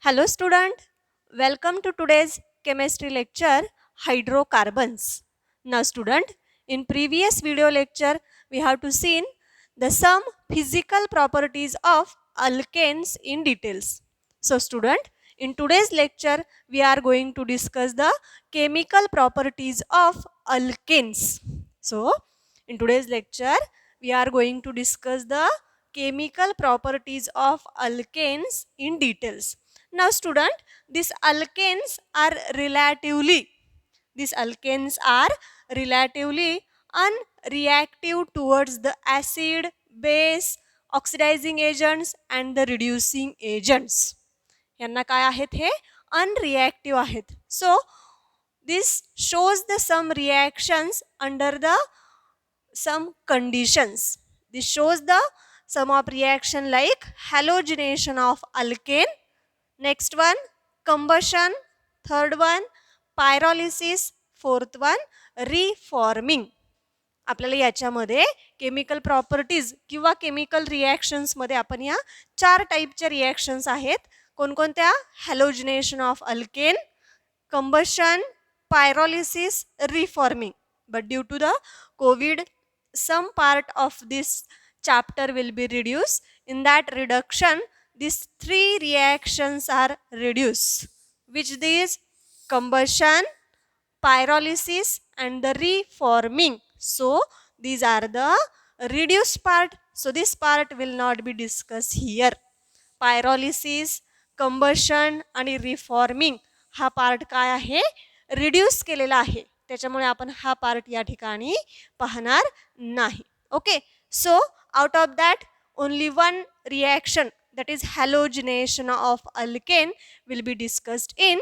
Hello student, welcome to today's chemistry lecture hydrocarbons. Now student, in previous video lecture we have to seen the some physical properties of alkanes in details. So student, in today's lecture we are going to discuss the chemical properties of alkanes. So in today's lecture we are going to discuss the chemical properties of alkanes in details. Now student, these alkanes are relatively these alkanes are relatively unreactive towards the acid, base, oxidizing agents and the reducing agents. यांना काय आहेत हे unreactive आहेत. So this shows the some reactions under the some conditions. This shows the some of reaction like halogenation of alkane. Next one, combustion. Third one, pyrolysis. Fourth one, reforming. आपल्याला याच्यामध्ये chemical properties किंवा chemical रिॲक्शन्समध्ये आपण या 4 टाईपच्या reactions आहेत. कोणकोणत्या? Halogenation of alkane, combustion, pyrolysis, reforming. But due to the COVID, some part of this chapter will be reduced. In that reduction, these 3 reactions are reduced, which is combustion, pyrolysis and the reforming. So these are the reduced part. So this part will not be discussed here. Pyrolysis, combustion आणि reforming हा part काय आहे? Reduce केलेला आहे. त्याच्यामुळे आपण हा part या ठिकाणी पाहणार नाही. Okay, so out of that only one reaction, that is halogenation of alkane, will be discussed in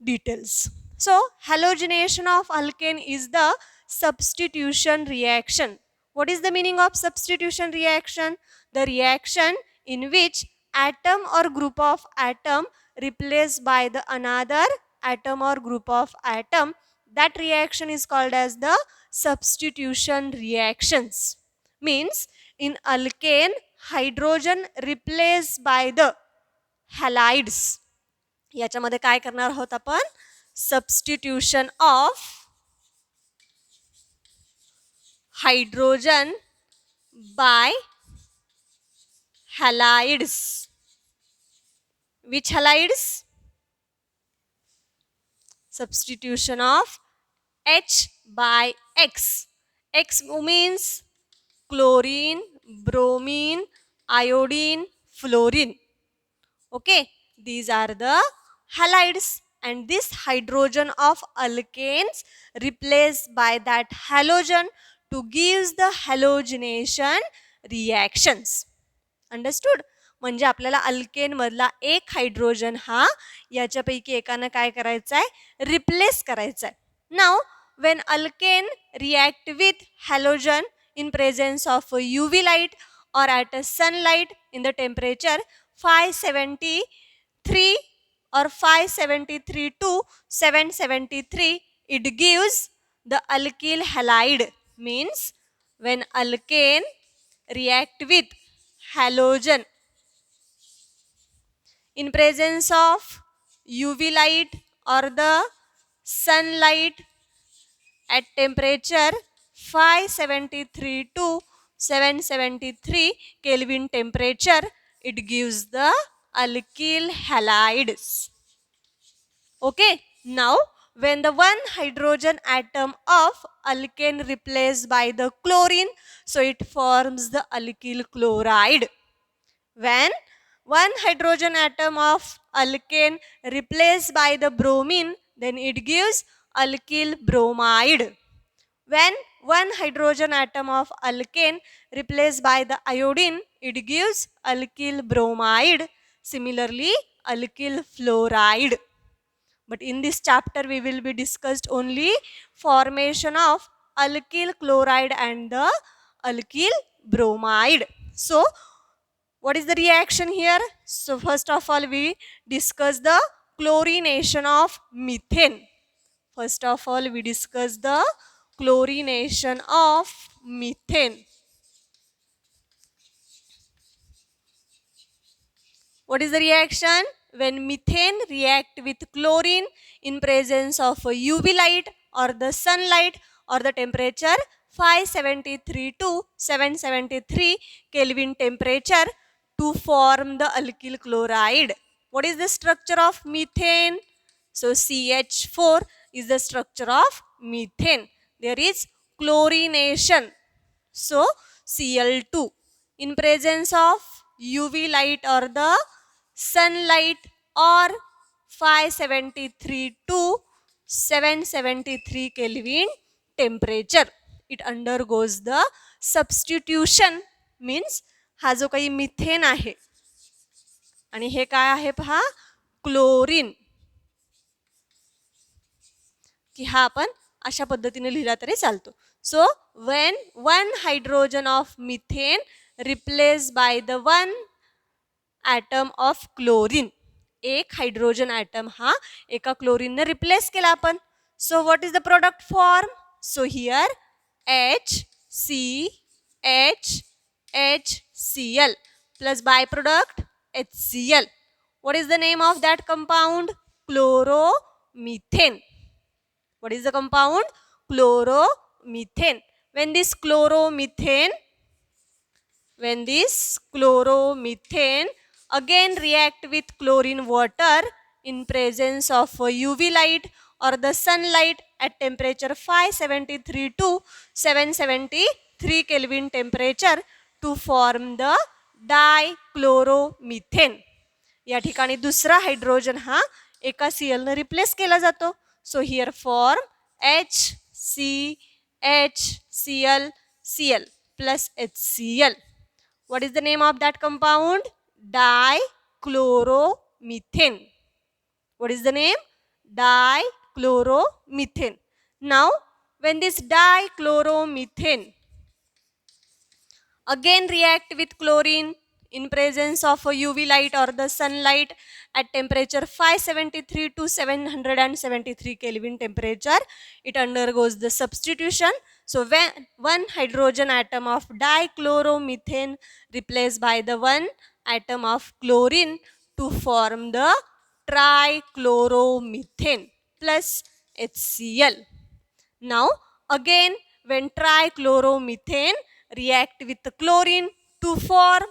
details. So halogenation of alkane is the substitution reaction. What is the meaning of substitution reaction? The reaction in which atom or group of atom replaced by the another atom or group of atom. That reaction is called as the substitution reactions. Means in alkane, hydrogen replaced by the halides. याच्यामध्ये काय करणार आहोत आपण? Substitution of hydrogen by halides. Which halides? Substitution of H by X. X means chlorine, bromine, iodine, fluorine. Okay, these are the halides, and this hydrogen of alkanes replaced by that halogen to gives the halogenation reactions. Understood? म्हणजे आपल्याला alkane मधला एक hydrogen हा याच्यापैकी एकानं काय करायचा आहे? Replace करायचा आहे. Now when alkane react with halogen in presence of UV light or at a sunlight in the temperature 573 or 573 to 773, it gives the alkyl halide. Means when alkane react with halogen in presence of UV light or the sunlight at temperature 573 to 773 Kelvin temperature, it gives the alkyl halides. Okay, now when the one hydrogen atom of alkane replaced by the chlorine, so it forms the alkyl chloride. When one hydrogen atom of alkane replaced by the bromine, then it gives alkyl bromide. When one hydrogen atom of alkane replaced by the iodine, it gives alkyl bromide. Similarly, alkyl fluoride. But in this chapter we will be discussed only formation of alkyl chloride and the alkyl bromide. So what is the reaction here? So first of all we discuss the chlorination of methane. First of all we discuss the chlorination of methane. What is the reaction? when methane react with chlorine in presence of UV light or the sunlight or the temperature 573 to 773 Kelvin temperature to form the alkyl chloride. What is the structure of methane? So CH4 is the structure of methane. There is chlorination. So Cl2 in presence of UV light or the sunlight or 573 to 773 Kelvin temperature, it undergoes the substitution. means हा जो काही methane आहे आणि हे काय आहे पहा chlorine, की हा आपण अशा पद्धतीने लिहिला तरी चालतो. सो when one hydrogen of methane replaced by the one atom of chlorine, एक हायड्रोजन ॲटम हा एका क्लोरीनने रिप्लेस केला आपण. So what is the product form? So here HCl plus byproduct HCl. What is the name of that compound? Chloromethane. What is the compound? Chloromethane. When this chloromethane again react with chlorine water in presence of UV light or the sunlight at temperature 573 to 773 Kelvin temperature to form the dichloromethane. या ठिकाणी दुसरा hydrogen हा एका Cl ने replace केला जातो. So here form HCl plus HCl. What is the name of that compound? Dichloromethane. What is the name? Dichloromethane. Now, when this dichloromethane again react with chlorine in presence of UV light or the sunlight at temperature 573 to 773 Kelvin temperature, it undergoes the substitution. So when one hydrogen atom of dichloromethane replaced by the one atom of chlorine to form the trichloromethane plus HCl. Now again when trichloromethane react with the chlorine to form,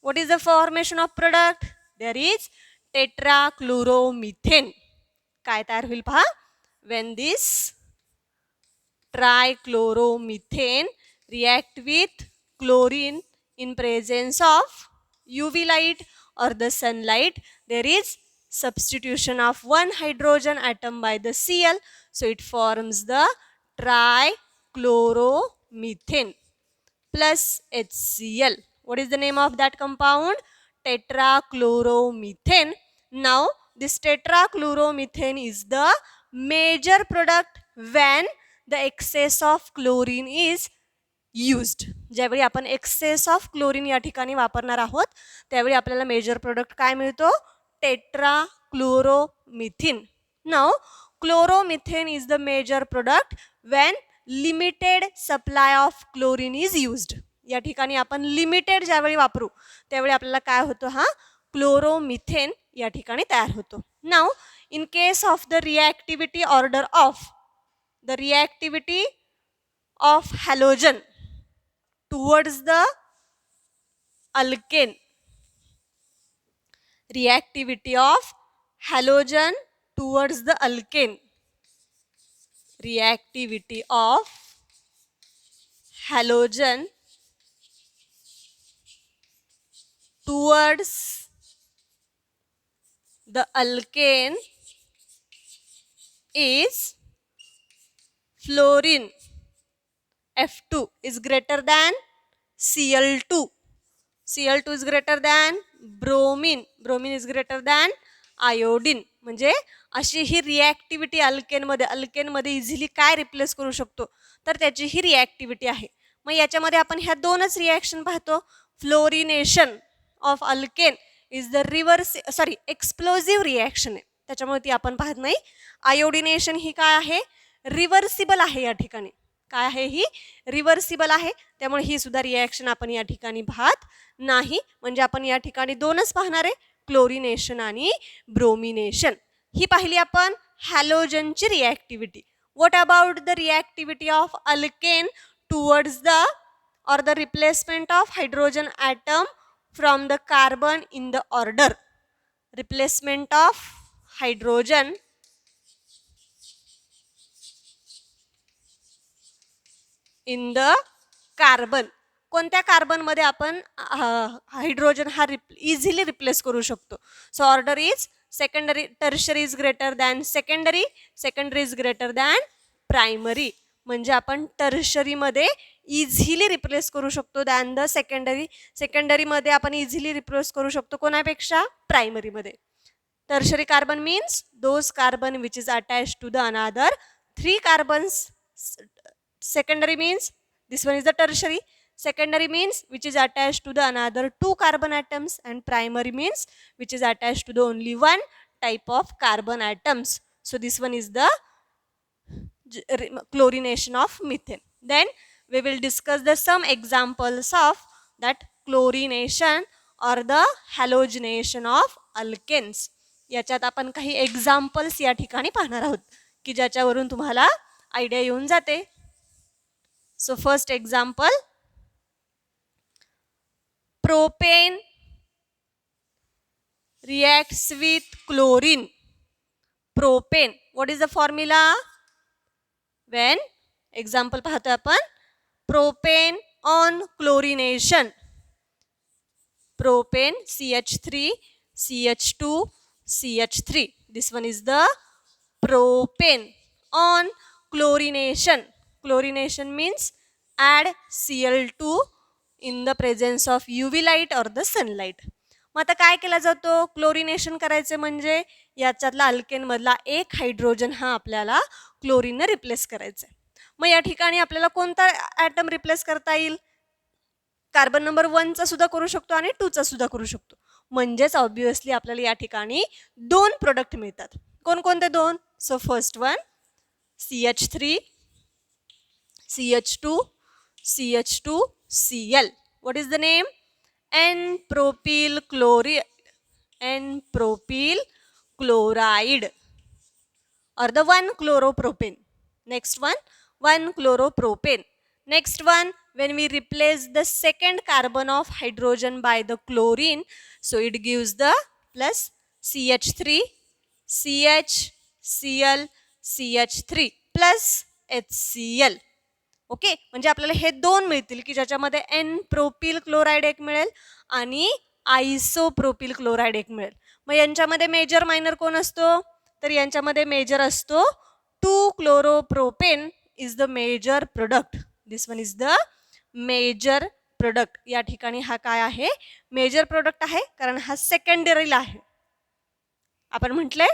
what is the formation of product? There is tetrachloromethane. काय तयार होईल पहा? When this trichloromethane react with chlorine in presence of UV light or the sunlight, there is substitution of one hydrogen atom by the Cl. So it forms the trichloromethane plus HCl. What is the name of that compound? Tetrachloromethane. Now this tetrachloromethane is the major product when the excess of chlorine is used. ज्यावेळी आपण access of chlorine या ठिकाणी वापरणार आहोत त्यावेळी आपल्याला major product काय मिळतो? Tetrachloromethane. Now chloromethane is the major product when limited supply of chlorine is used. या ठिकाणी आपण लिमिटेड ज्यावेळी वापरू त्यावेळी आपल्याला काय होतं? हा क्लोरोमिथेन या ठिकाणी तयार होतो. Now in case of the reactivity order of the reactivity of halogen towards the alkane, reactivity of halogen towards the alkane, reactivity of halogen towards the alkane is fluorine F2 is greater than Cl2. Cl2 is greater than bromine. Bromine is greater than iodine. म्हणजे अशी ही रिॲक्टिव्हिटी अल्केनमध्ये easily काय replace करू शकतो तर त्याची ही रिॲक्टिव्हिटी आहे. मग याच्यामध्ये आपण ह्या दोनच रिॲक्शन पाहतो. Fluorination of alkane is the explosive reaction आहे त्याच्यामुळे ती आपण पाहत नाही. आयोडिनेशन ही काय आहे? रिव्हर्सिबल आहे. या ठिकाणी काय आहे? ही रिव्हर्सिबल आहे त्यामुळे ही सुद्धा रिॲक्शन आपण या ठिकाणी पाहत नाही. म्हणजे आपण या ठिकाणी दोनच पाहणार आहे क्लोरिनेशन आणि ब्रोमिनेशन. ही पाहिली आपण हॅलोजनची reactivity. What about the reactivity of alkane towards the or the replacement of hydrogen atom from the carbon in the order? Replacement of hydrogen in the carbon. कोणत्या कार्बनमध्ये आपण हायड्रोजन हा इझिली रिप्लेस करू शकतो? So order is secondary, tertiary is greater than secondary, secondary is greater than primary. म्हणजे आपण टर्शरीमध्ये easily replace करू शकतो than the secondary, सेकंडरीमध्ये आपण इझिली रिप्लेस करू शकतो कोणापेक्षा? प्रायमरीमध्ये. Tertiary carbon means those carbon which is attach to the another 3 carbons. Secondary means this one is the tertiary. Secondary means which is attached to the another 2 carbon atoms, and primary means which is attached to the only one type of carbon atoms. So this one is the chlorination of methane. Then we will discuss the some examples of that chlorination or the halogenation of alkanes. याच्यात आपण काही examples या ठिकाणी पाहणार आहोत की ज्याच्यावरून तुम्हाला idea येऊन जाते. So first example, propane reacts with chlorine. Propane, what is the formula? When example पाहतोय आपण, propane on chlorination. Propane CH3 CH2 CH3. This one is the propane on chlorination. Chlorination means add Cl2 in the presence of UV light or the sunlight. मग आता काय केला जातो? Chlorination करायचे म्हणजे याच्यातला अल्केनमधला एक हायड्रोजन हा आपल्याला क्लोरीनने रिप्लेस करायचा आहे. मग या ठिकाणी आपल्याला कोणता ॲटम रिप्लेस करता येईल? कार्बन नंबर 1चा सुद्धा करू शकतो आणि 2चा सुद्धा करू शकतो. म्हणजेच ऑब्विसली आपल्याला या ठिकाणी 2 प्रोडक्ट मिळतात. कोणकोणते 2? So first one CH3 CH2 CH2 Cl. What is the name? N-propyl chloride. N-propyl chloride or the 1-chloropropane. Next one 1-chloropropane. Next one, when we replace the second carbon of hydrogen by the chlorine, so it gives the plus CH3 CH Cl CH3 plus HCl. Okay, म्हणजे आपल्याला हे 2 मिळतील की ज्याच्यामध्ये N propyl chloride एक मिळेल आणि isopropyl chloride एक मिळेल. मग यांच्यामध्ये मेजर मायनर कोण असतो? तर यांच्यामध्ये मेजर असतो 2-chloropropane is the major product. This one is the major product. या ठिकाणी हा काय आहे? मेजर प्रोडक्ट आहे, कारण हा सेकंडरीला आहे. आपण म्हटले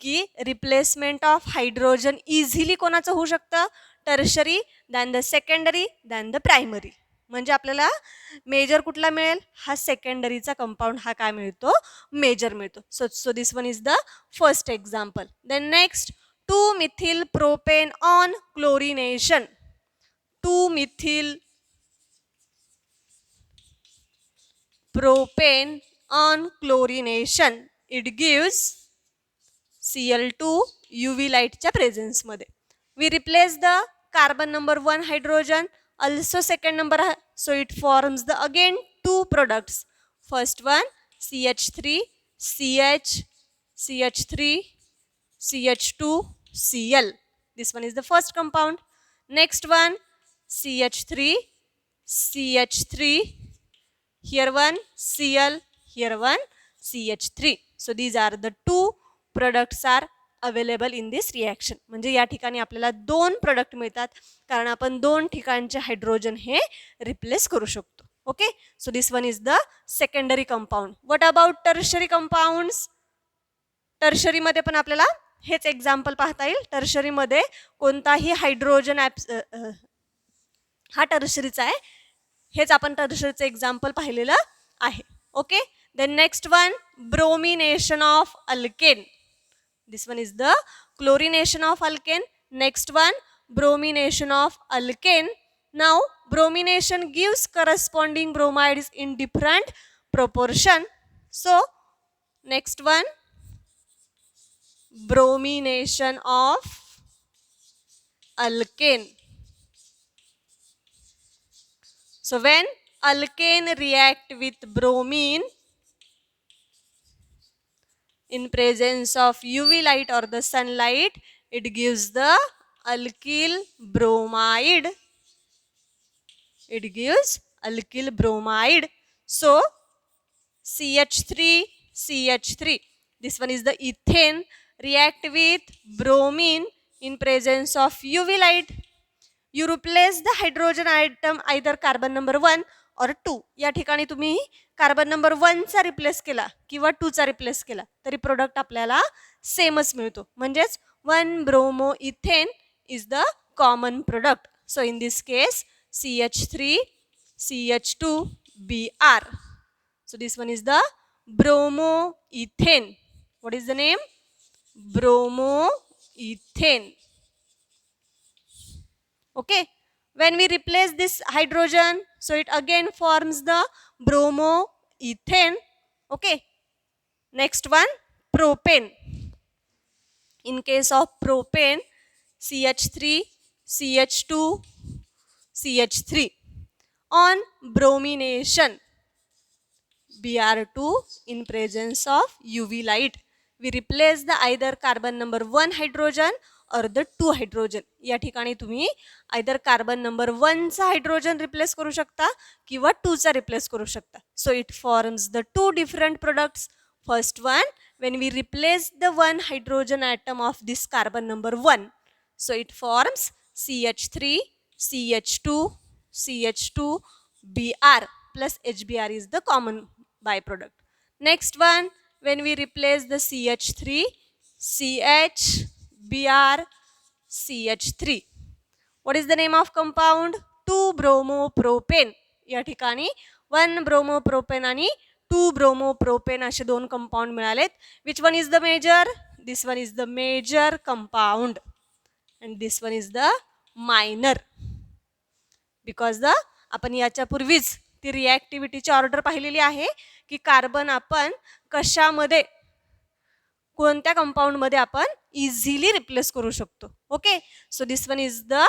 की रिप्लेसमेंट ऑफ हायड्रोजन इझिली कोणाचं होऊ शकतं? Tertiary, than the secondary, than the primary. म्हणजे आपल्याला मेजर कुठला मिळेल? हा सेकंडरीचा कंपाऊंड हा काय मिळतो? मेजर मिळतो. So this one is the first example. Then next 2-methyl propane on chlorination. 2-methyl propane on chlorination. It gives Cl2 UV lightच्या प्रेझेन्स मध्ये. We replace the carbon number 1 hydrogen, also second number, so it forms the again 2 products. First one CH3 CH CH3 CH2 Cl. This one is the first compound. Next one CH3 CH3, here one Cl, here one CH3. So these are the 2 products are available in this reaction. म्हणजे या ठिकाणी आपल्याला 2 product मिळतात, कारण आपण 2 ठिकाणचे hydrogen हे replace करू शकतो. Okay, so this one is the secondary compound. What about tertiary compounds? टर्शरीमध्ये पण आपल्याला हेच एक्झाम्पल पाहता येईल. टर्शरीमध्ये कोणताही हायड्रोजन हा टर्शरीचा आहे. हेच आपण टर्शरीचं एक्झाम्पल पाहिलेलं आहे. Okay, then next one bromination of alkane. This one is the chlorination of alkane. Next one bromination of alkane. Now bromination gives corresponding bromides in different proportion. So Next one, bromination of alkane. So when alkane react with bromine in presence of UV light or the sunlight, it gives the alkyl bromide. It gives alkyl bromide. So CH3, CH3. This one is the ethane. React with bromine in presence of UV light. You replace the hydrogen atom either carbon number 1 or 2. या ठिकाणी तुम्ही carbon number 1 चा replace केला किंवा 2 चा replace केला तरी product आपल्याला सेमच मिळतो. म्हणजेच 1 bromo ethane is the common product. So in this case CH3, CH2, Br. So this one is the bromoethane. What is the name? Bromoethane. Okay. When we replace this hydrogen, so it again forms the bromoethane. Okay. Next one, propane. In case of propane, CH3, CH2, CH3. On bromination, Br2 in presence of UV light, we replace the either carbon number 1 hydrogen or the 2 hydrogen. या ठिकाणी तुम्ही either carbon number 1 चा hydrogen replace करू शकता किंवा 2 चा replace करू शकता. So it forms the two different products. First one, when we replace the one hydrogen atom of this carbon number 1, so it forms CH3, CH2, CH2, Br plus HBr is the common byproduct. Next one, when we replace the CH3, CH, Br, CH3. What is the name of compound? 2-bromopropane. या ठिकाणी 1-bromopropane आणि 2-bromopropane असे दोन compound मिळालेत. Which one is the major? This one is the major compound and this one is the minor. Because the आपण याच्या पूर्वीच ती रिॲक्टिव्हिटीची order पाहिलेली आहे की कार्बन आपण कशामध्ये कोणत्या कंपाऊंडमध्ये आपण इझिली रिप्लेस करू शकतो. Okay. So this one is the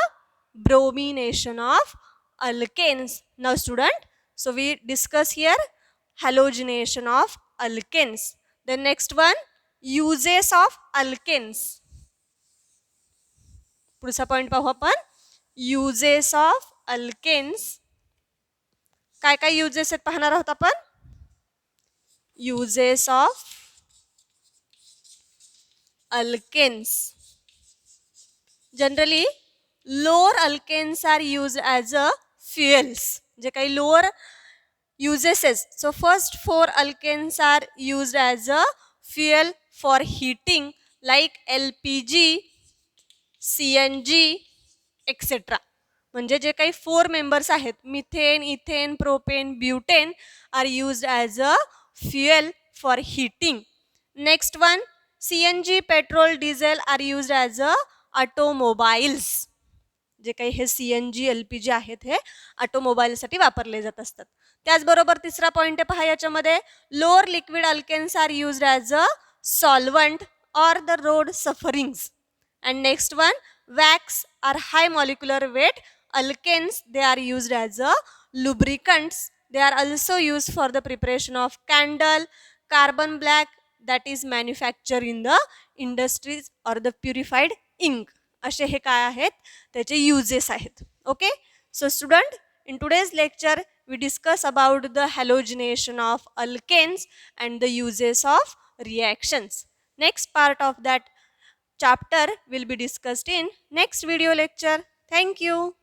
bromination of alkanes. Now student, so we discuss here halogenation of alkanes. Then next one, uses of alkanes. पुढचा पॉइंट पाहू आपण. Uses of alkanes. काय काय युजेस आहेत पाहणार आहोत आपण. Uses of alkanes. Generally, lower alkanes are used as a fuels. जे काही lower uses आहेत. So first 4 alkanes are used as a fuel for heating like LPG, CNG, etc. म्हणजे जे काही 4 मेंबर्स आहेत, methane, ethane, propane, butane are used as a fuel for heating. Next one, CNG, petrol, diesel are used as a automobiles. जे काही हे CNG, LPG आहेत हे ऑटोमोबाईलसाठी वापरले जात असतात. त्याचबरोबर तिसरा पॉईंट आहे पहा याच्यामध्ये, lower liquid alkanes are used as a solvent or the road surfacings. And next one, wax are high molecular weight alkanes, they are used as a lubricants. They are also used for the preparation of candle, carbon black that is manufactured in the industries or the purified ink. असे हे काय आहेत त्याचे uses आहेत. Okay. So student, in today's lecture we discuss about the halogenation of alkanes and the uses of reactions. Next part of that chapter will be discussed in next video lecture. Thank you.